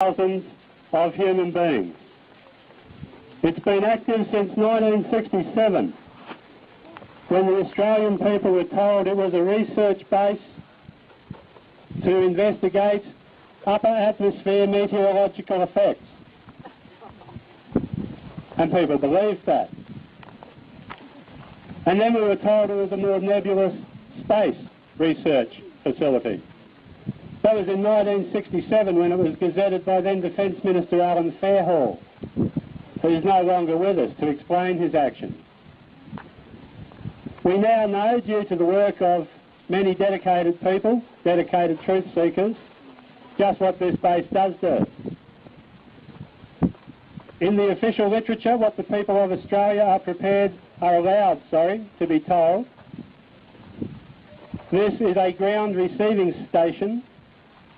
thousands of human beings. It's been active since 1967, when the Australian people were told it was a research base to investigate upper atmosphere meteorological effects. And people believed that. And then we were told it was a more nebulous space research facility. That was in 1967 when it was gazetted by then Defence Minister Alan Fairhall, who is no longer with us, to explain his actions. We now know, due to the work of many dedicated people, dedicated truth seekers, just what this base does do. In the official literature, what the people of Australia are allowed to be told, this is a ground receiving station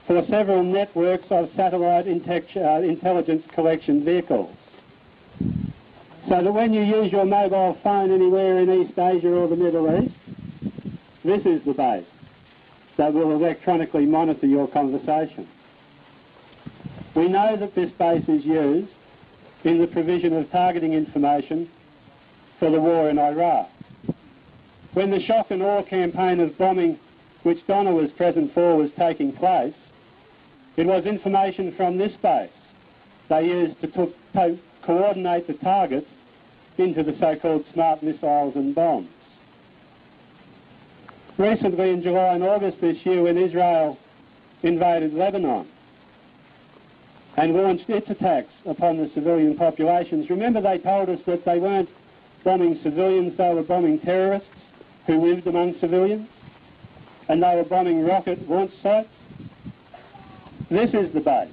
for several networks of satellite intelligence collection vehicles. So that when you use your mobile phone anywhere in East Asia or the Middle East, this is the base that will electronically monitor your conversation. We know that this base is used in the provision of targeting information for the war in Iraq. When the shock and awe campaign of bombing, which Donna was present for, was taking place, it was information from this base they used to coordinate the targets into the so-called smart missiles and bombs. Recently, in July and August this year, when Israel invaded Lebanon and launched its attacks upon the civilian populations, remember they told us that they weren't bombing civilians, they were bombing terrorists who lived among civilians, and they were bombing rocket launch sites. This is the base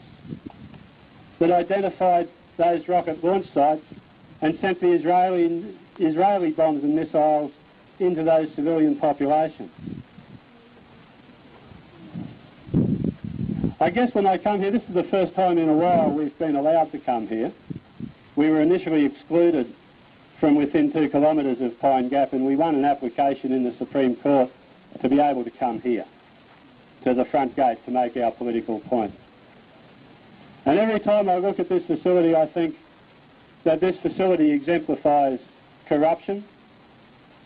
that identified those rocket launch sites and sent the Israeli bombs and missiles into those civilian populations. I guess when I come here, this is the first time in a while we've been allowed to come here. We were initially excluded from within 2 kilometres of Pine Gap, and we won an application in the Supreme Court to be able to come here, to the front gate, to make our political point. And every time I look at this facility, I think that this facility exemplifies corruption,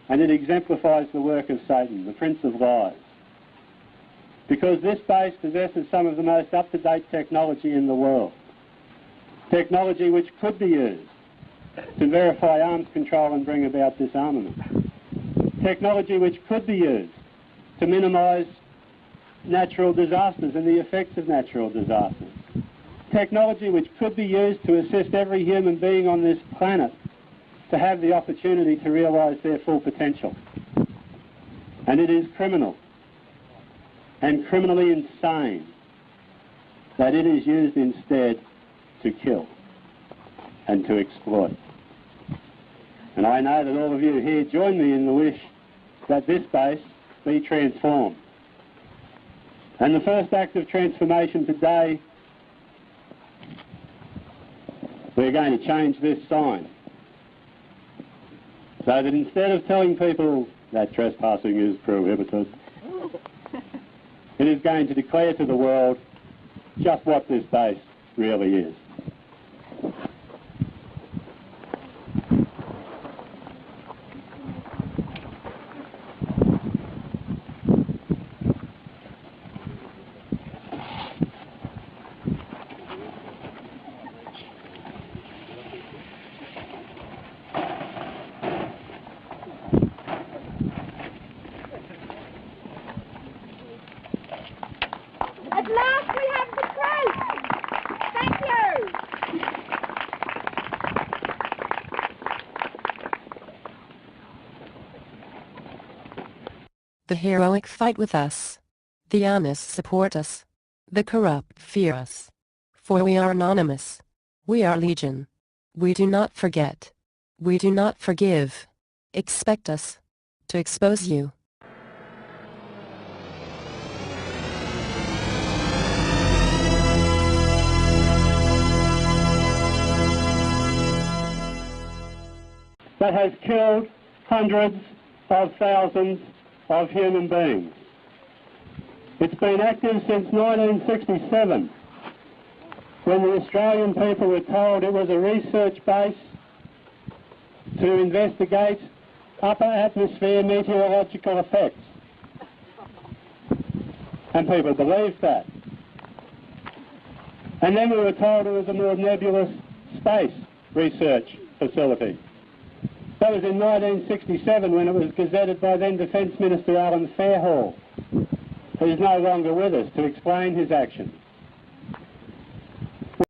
and it exemplifies the work of Satan, the Prince of Lies. Because this base possesses some of the most up-to-date technology in the world. Technology which could be used to verify arms control and bring about disarmament. Technology which could be used to minimise natural disasters and the effects of natural disasters. Technology which could be used to assist every human being on this planet to have the opportunity to realise their full potential. And it is criminal and criminally insane that it is used instead to kill and to exploit. And I know that all of you here join me in the wish that this base be transformed. And the first act of transformation today, we're going to change this sign, so that instead of telling people that trespassing is prohibited, it is going to declare to the world just what this base really is. At last we have the truth! Thank you! The heroic fight with us. The honest support us. The corrupt fear us. For we are anonymous. We are legion. We do not forget. We do not forgive. Expect us to expose you. That has killed hundreds of thousands of human beings. It's been active since 1967, when the Australian people were told it was a research base to investigate upper atmosphere meteorological effects. And people believed that. And then we were told it was a more nebulous space research facility. That was in 1967 when it was gazetted by then Defence Minister Alan Fairhall, who is no longer with us, to explain his actions.